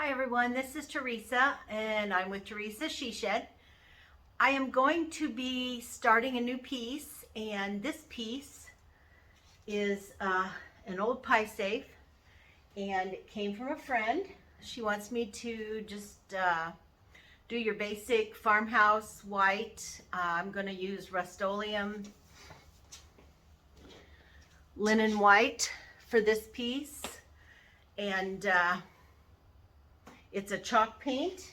Hi everyone, this is Teresa and I'm with Teresa She Shed. I am going to be starting a new piece, and this piece is an old pie safe, and it came from a friend. She wants me to just do your basic farmhouse white. I'm going to use Rust-Oleum linen white for this piece, and it's a chalk paint.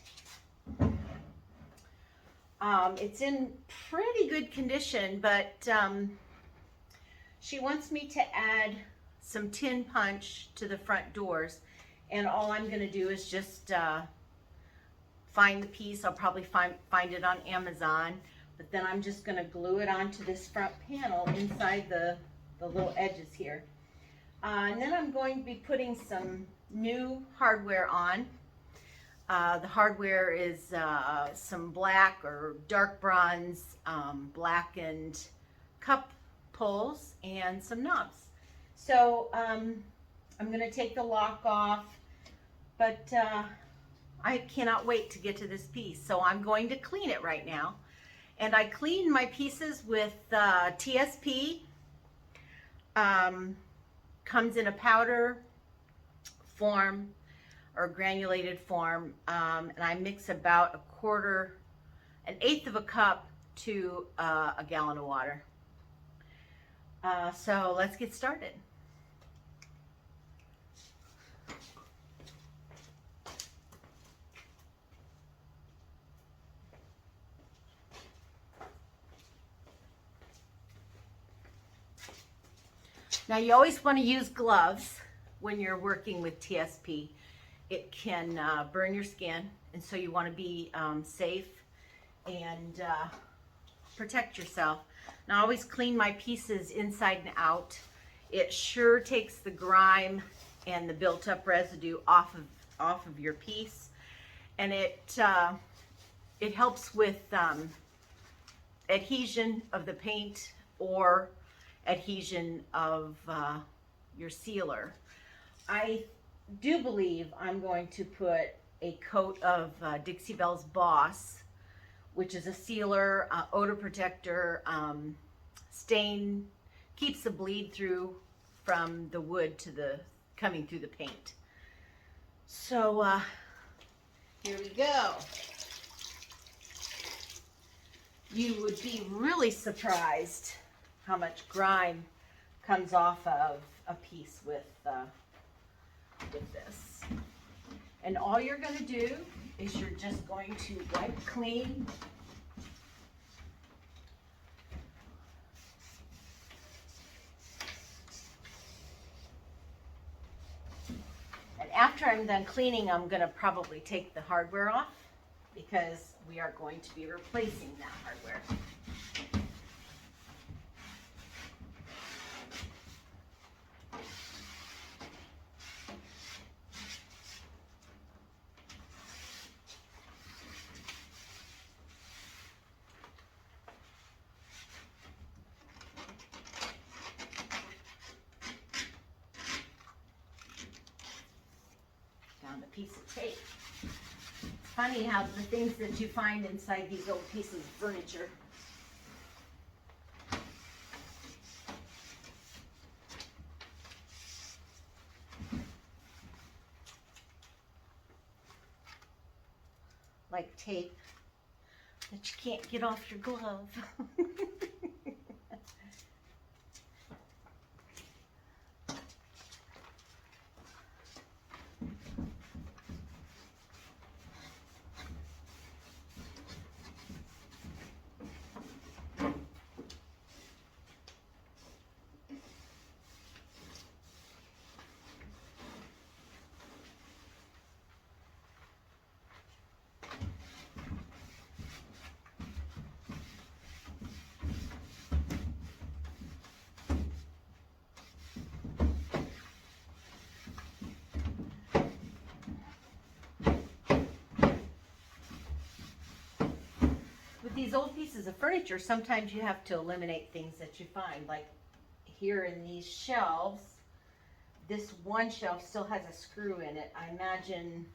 It's in pretty good condition, but she wants me to add some tin punch to the front doors, and all I'm going to do is just find the piece. I'll probably find it on Amazon, but then I'm just going to glue it onto this front panel inside the little edges here. And then I'm going to be putting some new hardware on. The hardware is some black or dark bronze blackened cup pulls and some knobs. So I'm going to take the lock off, but I cannot wait to get to this piece. So I'm going to clean it right now. And I clean my pieces with TSP. Comes in a powder form or granulated form, and I mix about an eighth of a cup to a gallon of water. So let's get started. Now you always want to use gloves when you're working with TSP. It can burn your skin, and so you want to be safe and protect yourself. Now I always clean my pieces inside and out. It sure takes the grime and the built-up residue off of your piece, and it helps with adhesion of the paint or adhesion of your sealer. I do believe I'm going to put a coat of Dixie Belle's Boss, which is a sealer, odor protector, stain, keeps the bleed through from the wood to the coming through the paint. So here we go. You would be really surprised how much grime comes off of a piece with this. And all you're going to do is you're just going to wipe clean. And after I'm done cleaning, I'm going to probably take the hardware off, because we are going to be replacing that hardware. Found a piece of tape. It's funny how the things that you find inside these old pieces of furniture. Like tape that you can't get off your glove. These old pieces of furniture, sometimes you have to eliminate things that you find. Like here in these shelves, this one shelf still has a screw in it. I imagine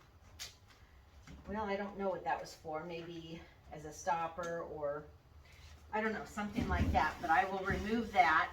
Well, I don't know what that was for. Maybe as a stopper, or I don't know, something like that. But I will remove that.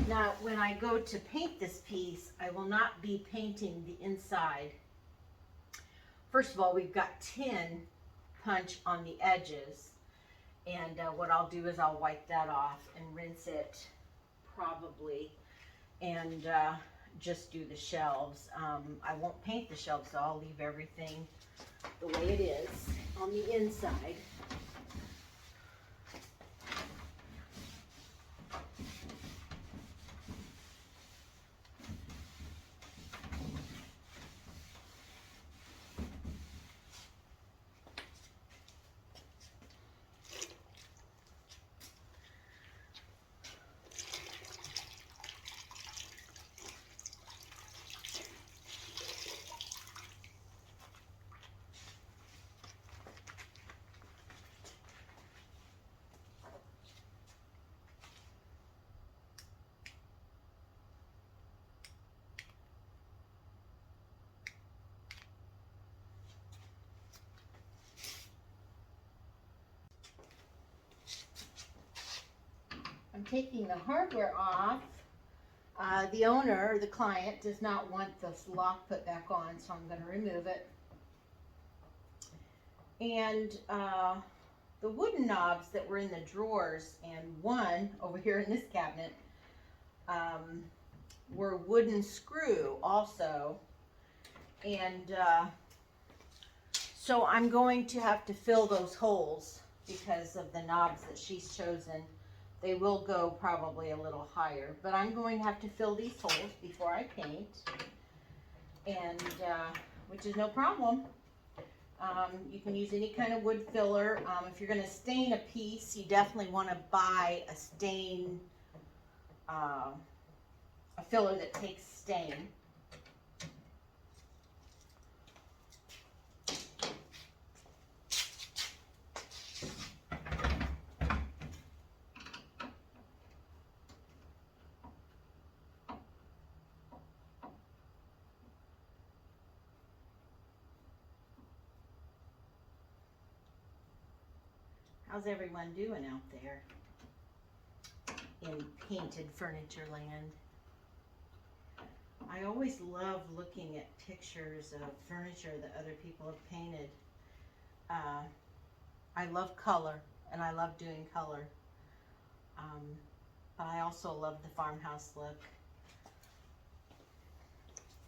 Now, when I go to paint this piece, I will not be painting the inside. First of all, we've got tin punch on the edges, and what I'll do is I'll wipe that off and rinse it probably, and just do the shelves. I won't paint the shelves, so I'll leave everything the way it is on the inside. I'm taking the hardware off. The owner, the client, does not want this lock put back on, so I'm going to remove it. And the wooden knobs that were in the drawers, and one over here in this cabinet, were wooden screw also. And so I'm going to have to fill those holes because of the knobs that she's chosen. They will go probably a little higher, but I'm going to have to fill these holes before I paint, and which is no problem. You can use any kind of wood filler. If you're going to stain a piece, you definitely want to buy a stain, a filler that takes stain. How's everyone doing out there in painted furniture land? I always love looking at pictures of furniture that other people have painted. I love color, and I love doing color. But I also love the farmhouse look.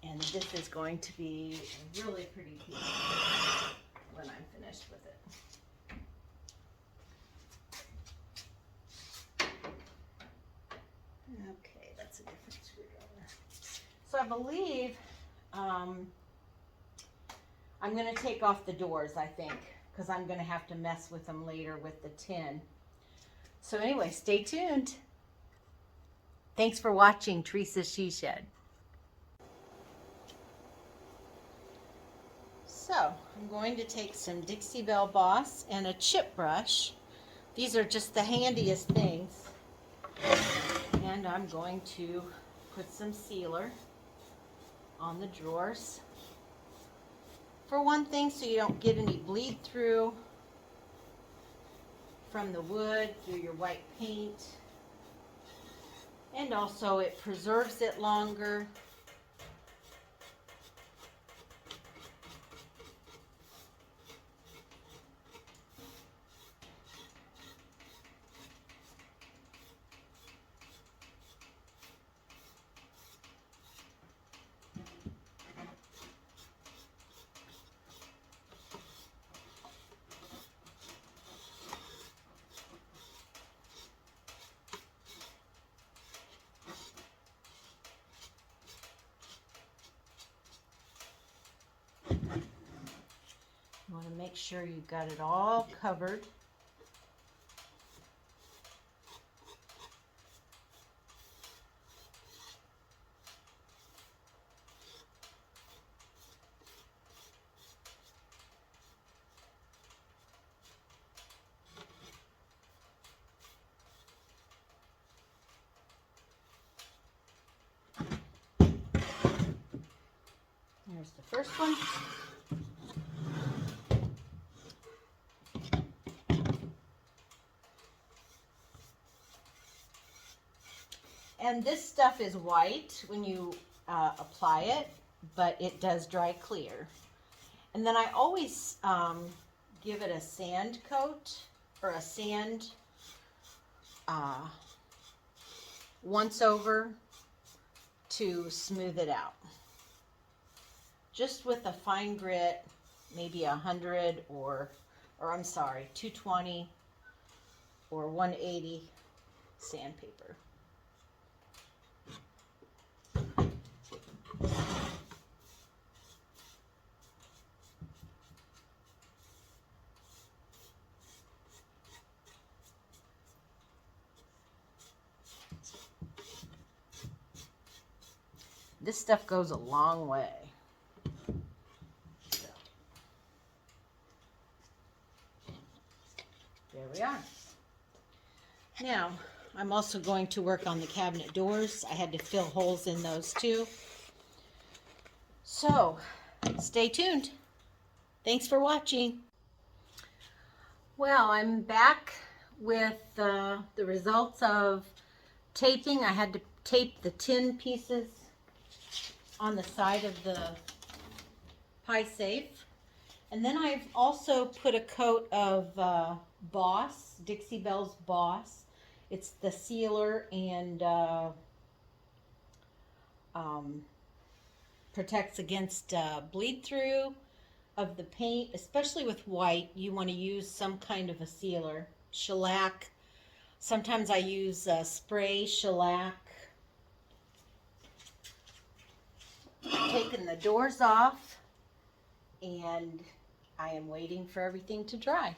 And this is going to be a really pretty piece when I'm finished with it. Okay, that's a different screwdriver. So I believe I'm going to take off the doors, I think, because I'm going to have to mess with them later with the tin. So anyway, stay tuned. Thanks for watching Teresa's She Shed. So I'm going to take some Dixie Belle Boss and a chip brush. These are just the handiest things. And I'm going to put some sealer on the drawers. For one thing, so you don't get any bleed through from the wood through your white paint. And also it preserves it longer. You want to make sure you've got it all covered. first one. And this stuff is white when you apply it, but it does dry clear. And then I always give it a sand coat or a sand once over to smooth it out. Just with a fine grit, maybe 100 or I'm sorry, 220 or 180 sandpaper. This stuff goes a long way. So, there we are. Now, I'm also going to work on the cabinet doors. I had to fill holes in those too. So, stay tuned. Thanks for watching. Well, I'm back with the results of taping. I had to tape the tin pieces on the side of the pie safe. And then I've also put a coat of Boss, Dixie Belle's Boss. It's the sealer and protects against bleed through of the paint. Especially with white, you want to use some kind of a sealer. Shellac. Sometimes I use spray shellac. Taking the doors off, and I am waiting for everything to dry.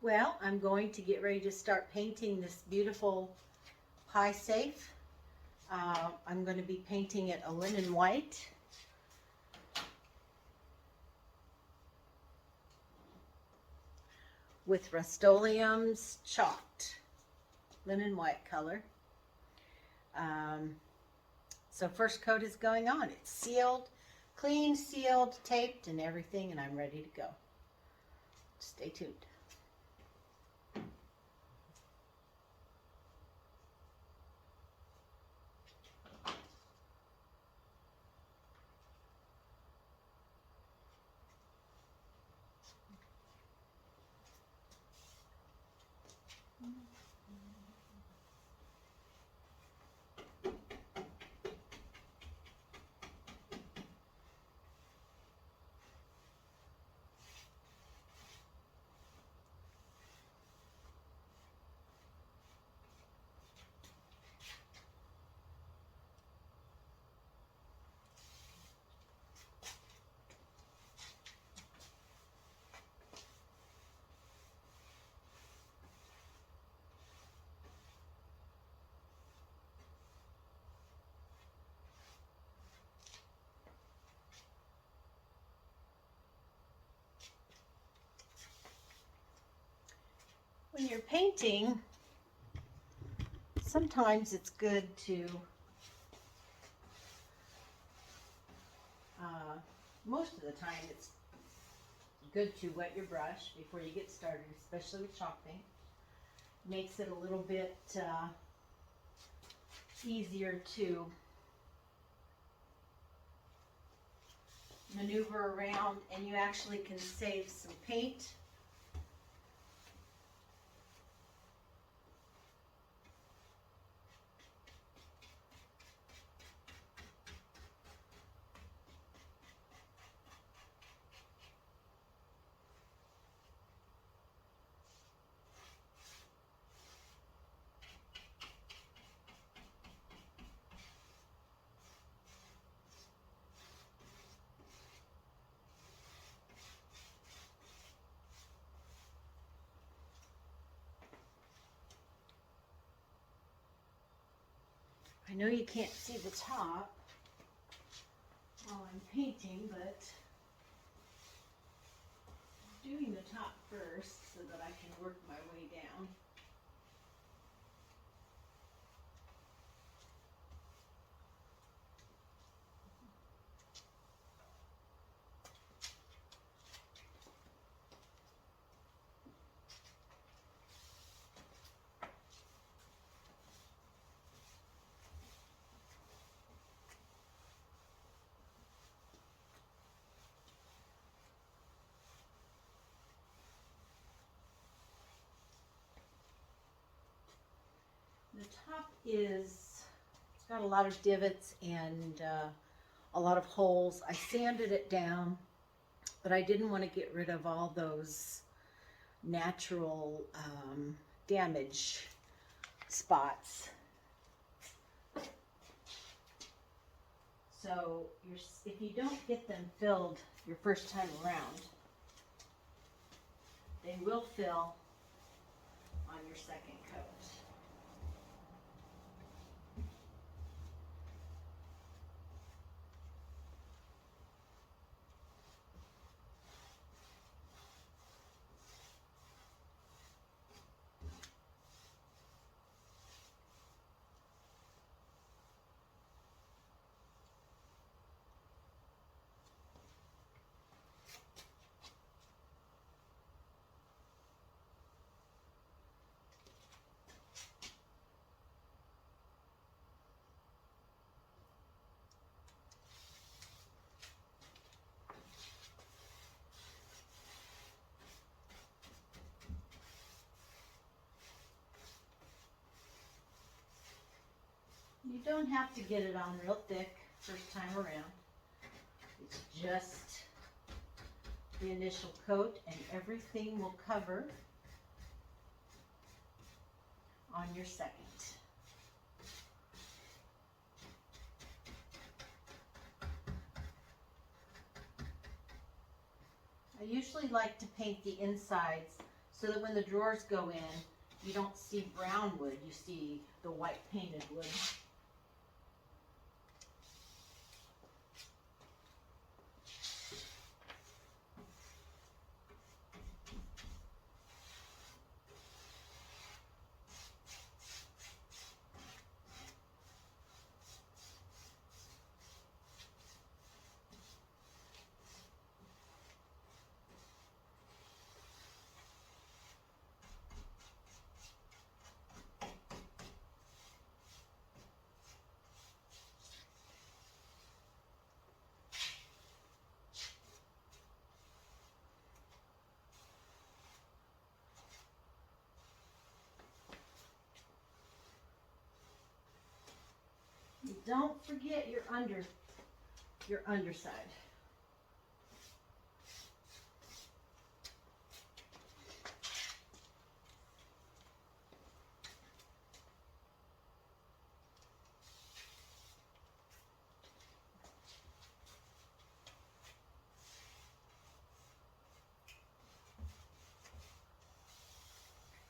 Well, I'm going to get ready to start painting this beautiful pie safe. I'm going to be painting it a linen white. With Rust-Oleum's chalked linen white color. So first coat is going on. It's sealed, clean, sealed, taped, and everything, and I'm ready to go. Stay tuned. When you're painting, sometimes it's good to, most of the time it's good to wet your brush before you get started, especially with chalk paint. Makes it a little bit easier to maneuver around, and you actually can save some paint. I know you can't see the top, while I'm painting, but doing the top first so that I can work my way down. The top it's got a lot of divots and a lot of holes. I sanded it down, but I didn't want to get rid of all those natural damage spots. So if you don't get them filled your first time around, they will fill on your second coat. You don't have to get it on real thick first time around. It's just the initial coat and everything will cover on your second. I usually like to paint the insides so that when the drawers go in, you don't see brown wood, you see the white painted wood. Don't forget your underside.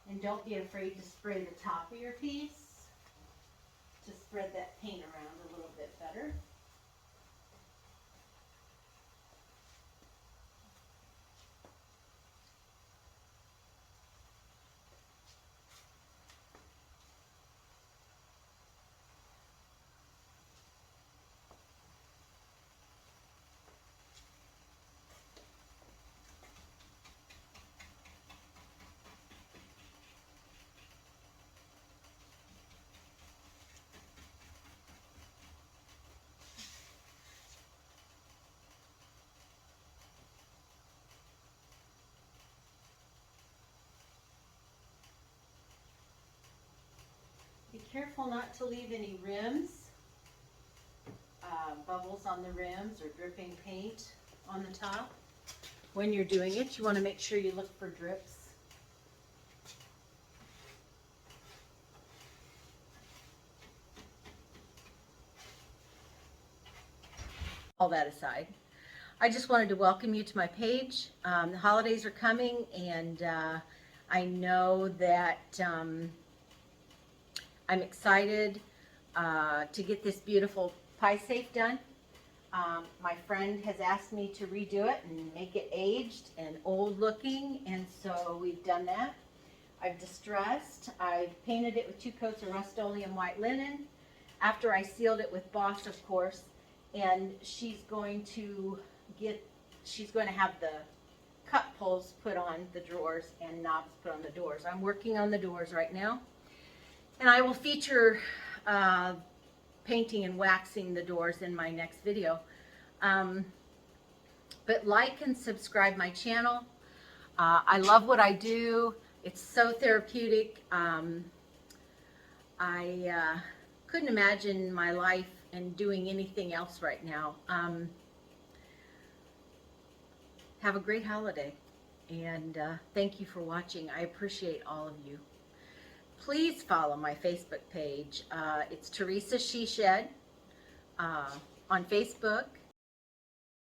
And don't be afraid to spray the top of your piece to spread that paint around a little bit better. Be careful not to leave any rims, bubbles on the rims or dripping paint on the top. When you're doing it, you want to make sure you look for drips. All that aside, I just wanted to welcome you to my page. The holidays are coming, and I know that I'm excited to get this beautiful pie safe done. My friend has asked me to redo it and make it aged and old looking, and so we've done that. I've distressed. I've painted it with 2 coats of Rust-Oleum white linen after I sealed it with Boss, of course, and she's going to have the cup pulls put on the drawers and knobs put on the doors. I'm working on the doors right now, and I will feature painting and waxing the doors in my next video. But like and subscribe my channel. I love what I do. It's so therapeutic. I couldn't imagine my life and doing anything else right now. Have a great holiday, and thank you for watching. I appreciate all of you. Please follow my Facebook page. It's Teresa She Shed on Facebook.